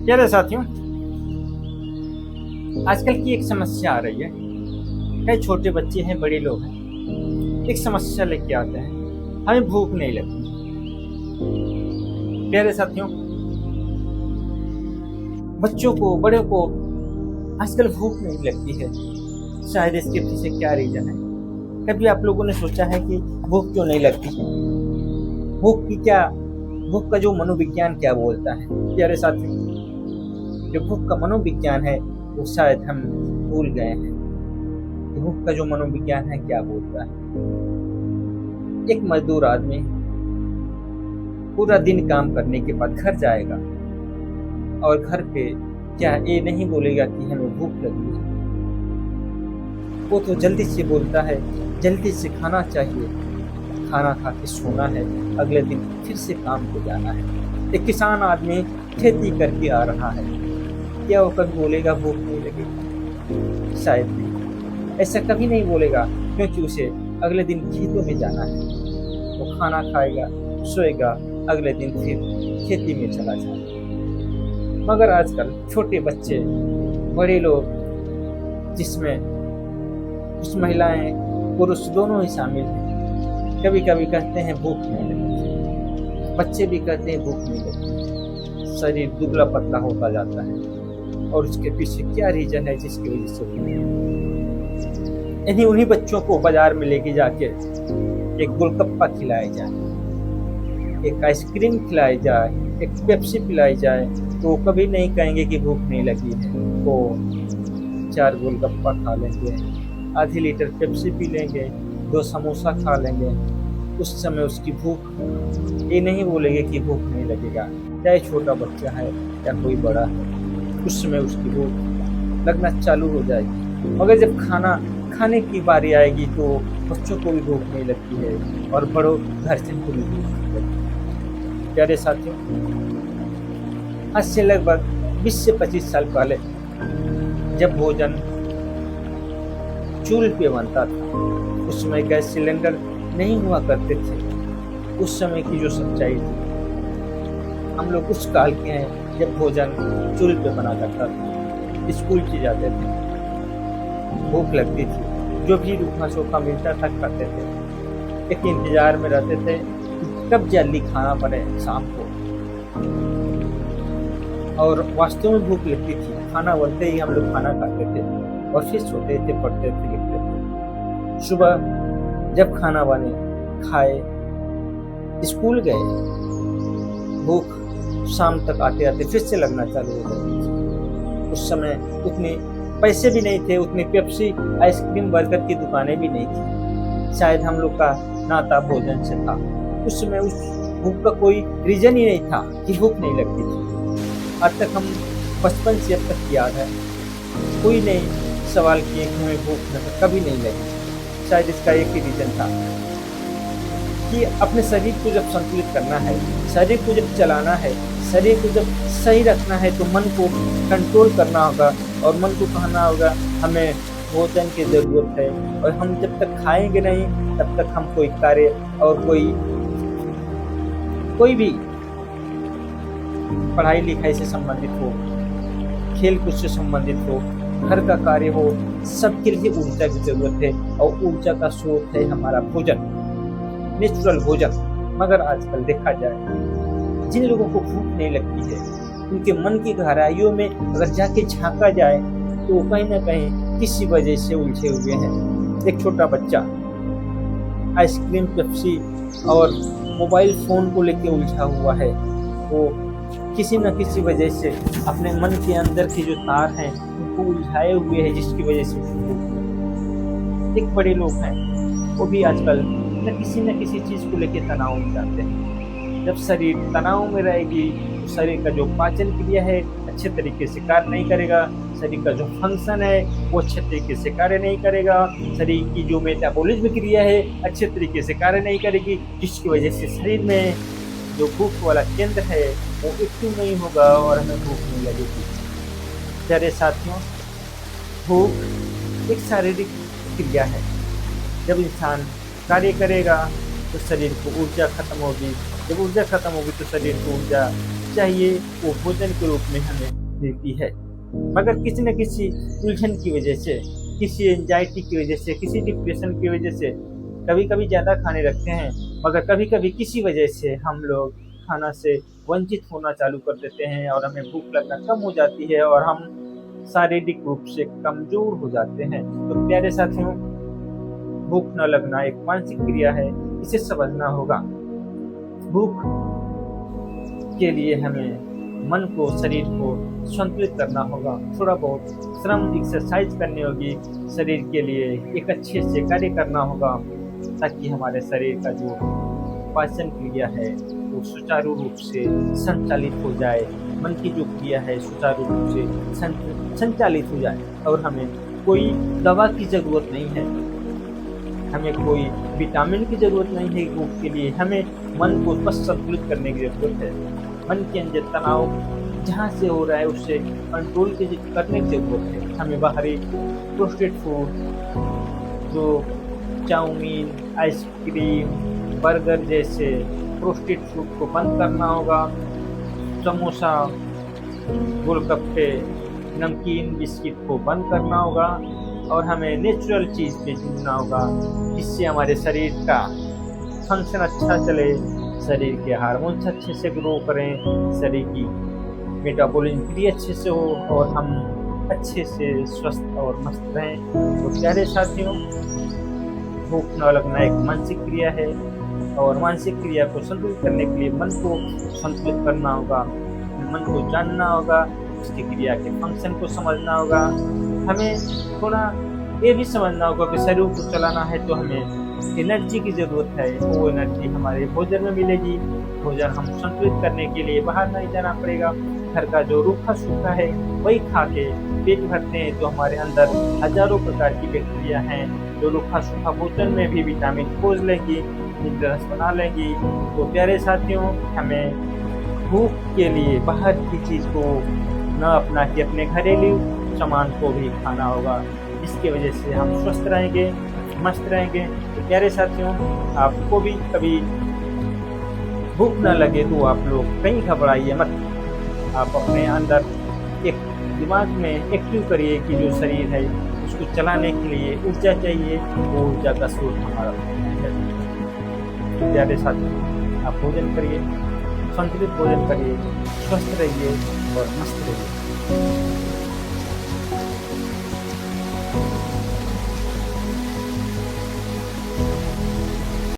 प्यारे साथियों, आजकल की एक समस्या आ रही है। चाहे छोटे बच्चे हैं, बड़े लोग हैं, एक समस्या लेके आते हैं, हमें भूख नहीं लगती। प्यारे साथियों, बच्चों को, बड़े को आजकल भूख नहीं लगती है। शायद इसके पीछे क्या रीजन है? कभी आप लोगों ने सोचा है कि भूख क्यों नहीं लगती? भूख का जो मनोविज्ञान क्या बोलता है? प्यारे साथियों, जो भूख का मनोविज्ञान है वो शायद हम भूल गए हैं। भूख का जो मनोविज्ञान है क्या बोलता है? एक मजदूर आदमी पूरा दिन काम करने के बाद घर जाएगा और घर पे क्या ये नहीं बोलेगा कि हमें भूख लगी है। वो तो जल्दी से बोलता है, जल्दी से खाना चाहिए, खाना खा के सोना है, अगले दिन फिर से काम पे जाना है। एक किसान आदमी खेती करके आ रहा है, क्या वो कभी बोलेगा भूख नहीं लगेगी? शायद नहीं, ऐसा कभी नहीं बोलेगा, क्योंकि उसे अगले दिन खेतों में जाना है। वो खाना खाएगा, सोएगा, अगले दिन फिर खेती में चला जाएगा। मगर आजकल छोटे बच्चे, बड़े लोग, जिसमें कुछ महिलाएं, पुरुष दोनों ही शामिल हैं, कभी कभी कहते हैं भूख नहीं लगती। बच्चे भी कहते हैं भूख नहीं लगती। शरीर दुबला पतला होता जाता है और उसके पीछे क्या रीजन है जिसकी वजह से उन्हीं बच्चों को बाजार में लेके जाके एक गोलगप्पा खिलाया जाए, एक आइसक्रीम खिलाई जाए, एक पेप्सी पिलाई जाए, तो कभी नहीं कहेंगे कि भूख नहीं लगी है। वो 4 गोलगप्पा खा लेंगे, आधी लीटर पेप्सी पी लेंगे, 2 समोसा खा लेंगे। उस समय उसकी भूख ये नहीं बोलेंगे कि भूख नहीं लगेगा। चाहे छोटा बच्चा है या कोई बड़ा है, उस समय उसकी भूख लगना चालू हो जाएगी। मगर जब खाने की बारी आएगी तो बच्चों को भी भूख नहीं लगती है और बड़ों घरजन को भी भूख नहीं लगती। प्यारे साथियों, आज से लगभग 20 से 25 साल पहले जब भोजन चूल्हे पे बनता था, उस समय गैस सिलेंडर नहीं हुआ करते थे। उस समय की जो सच्चाई थी, हम लोग उस काल के हैं जब भोजन चूल्हे पे बना करता था। स्कूल से जाते थे, भूख लगती थी, जो भी रूखा सूखा मिलता था खाते थे। एक इंतजार में रहते थे कब जल्दी खाना बने शाम को, और वास्तव में भूख लगती थी। खाना बनते ही हम लोग खाना खाते थे और फिर सोते थे, पढ़ते थे, लिखते थे। सुबह जब खाना बने, खाए, स्कूल गए, भूख शाम तक आते आते फिर से लगना चालू हो जाती थी। उस समय उतने पैसे भी नहीं थे, उतनी पेप्सी, आइसक्रीम, बर्गर की दुकानें भी नहीं थी। शायद हम लोग का नाता भोजन से था। उस समय उस भूख का कोई रीजन ही नहीं था कि भूख नहीं लगती थी। आज तक हम बचपन से अब तक याद है, कोई नहीं सवाल किए कि हमें भूख कभी नहीं लगी। शायद इसका एक ही रीजन था कि अपने शरीर को जब संतुलित करना है, शरीर को जब चलाना है, शरीर को जब सही रखना है, तो मन को कंट्रोल करना होगा और मन को कहना होगा हमें भोजन की ज़रूरत है। और हम जब तक खाएंगे नहीं तब तक हम कोई कार्य और कोई भी पढ़ाई लिखाई से संबंधित हो, खेल कूद से संबंधित हो, घर का कार्य हो, सबके लिए ऊर्जा की जरूरत है। और ऊर्जा का स्रोत है हमारा भोजन, नेचुरल भोजन। मगर आजकल देखा जाए, जिन लोगों को भूख नहीं लगती है, उनके मन की गहराइयों में अगर जाके झांका जाए तो कहीं ना कहीं किसी वजह से उलझे हुए हैं। एक छोटा बच्चा आइसक्रीम, पेप्सी और मोबाइल फोन को लेके उलझा हुआ है। वो किसी न किसी वजह से अपने मन के अंदर के जो तार हैं उनको उलझाए हुए हैं, जिसकी वजह से एक बड़े लोग हैं, वो भी आजकल न किसी चीज़ को लेके तनाव में जाते हैं। जब शरीर तनाव में रहेगी तो शरीर का जो पाचन क्रिया है अच्छे तरीके से कार्य नहीं करेगा, शरीर का जो फंक्शन है वो अच्छे तरीके से कार्य नहीं करेगा, शरीर की जो मेटाबॉलिज्म क्रिया है अच्छे तरीके से कार्य नहीं करेगी, जिसकी वजह से शरीर में जो भूख वाला केंद्र है वो एक्टिव नहीं होगा और हमें भूख नहीं लगेगी। प्यारे साथियों, भूख एक शारीरिक क्रिया है। जब इंसान कार्य करेगा तो शरीर को ऊर्जा खत्म होगी, जब ऊर्जा खत्म होगी तो शरीर को ऊर्जा चाहिए वो भोजन के रूप में हमें मिलती है। मगर किसी न किसी उलझन की वजह से, किसी एंजाइटी की वजह से, किसी डिप्रेशन की वजह से कभी कभी ज़्यादा खाने लगते हैं, मगर कभी कभी किसी वजह से हम लोग खाना से वंचित होना चालू कर देते हैं और हमें भूख लगना कम हो जाती है और हम शारीरिक रूप से कमजोर हो जाते हैं। तो प्यारे साथियों, भूख न लगना एक मानसिक क्रिया है, इसे समझना होगा। भूख के लिए हमें मन को, शरीर को संतुलित करना होगा, थोड़ा बहुत श्रम, एक्सरसाइज करनी होगी, शरीर के लिए एक अच्छे से कार्य करना होगा ताकि हमारे शरीर का जो पाचन क्रिया है वो सुचारू रूप से संचालित हो जाए, मन की जो क्रिया है सुचारू रूप से संचालित हो जाए। और हमें कोई दवा की जरूरत नहीं है, हमें कोई विटामिन की जरूरत नहीं है भूख के लिए, हमें मन को बस संतुलित करने की जरूरत है। मन के अंदर तनाव जहाँ से हो रहा है उससे कंट्रोल करने की जरूरत है। हमें बाहरी प्रोसेस्ड फूड, जो चाउमीन, आइसक्रीम, बर्गर जैसे प्रोसेस्ड फूड को बंद करना होगा। समोसा, गोलगप्पे, नमकीन, बिस्किट को बंद करना होगा और हमें नेचुरल चीज़ पे जुड़ना होगा जिससे हमारे शरीर का फंक्शन अच्छा चले, शरीर के हार्मोन्स अच्छे से ग्रो करें, शरीर की मेटाबॉलिज्म क्रिया अच्छे से हो और हम अच्छे से स्वस्थ और मस्त रहें। तो प्यारे साथियों, भूख न लगना एक मानसिक क्रिया है और मानसिक क्रिया को संतुलित करने के लिए मन को संतुलित करना होगा, मन को जानना होगा, उसकी क्रिया के फंक्शन को समझना होगा। हमें थोड़ा ये भी समझना होगा कि शरीर को चलाना है तो हमें एनर्जी की ज़रूरत है, वो एनर्जी हमारे भोजन में मिलेगी। भोजन हम संतुलित करने के लिए बाहर नहीं जाना पड़ेगा, घर का जो रूखा सूखा है वही खा के पेट भरते हैं तो हमारे अंदर हजारों प्रकार की बैक्टीरिया हैं जो रूखा सूखा भोजन में भी विटामिन खोज लेंगी, मिनरल्स बना लेंगी। तो प्यारे साथियों, हमें भूख के लिए बाहर की चीज़ को न अपना के अपने घरेलू सामान को भी खाना होगा, जिसकी वजह से हम स्वस्थ रहेंगे, मस्त रहेंगे। तो प्यारे साथियों, आपको भी कभी भूख न लगे तो आप लोग कहीं घबराइए मत, आप अपने अंदर एक दिमाग में एक्टिव करिए कि जो शरीर है उसको चलाने के लिए ऊर्जा चाहिए, वो ऊर्जा का स्रोत हमारा है। तो प्यारे साथियों, आप भोजन करिए, संतुलित भोजन करिए, स्वस्थ रहिए और मस्त रहिए।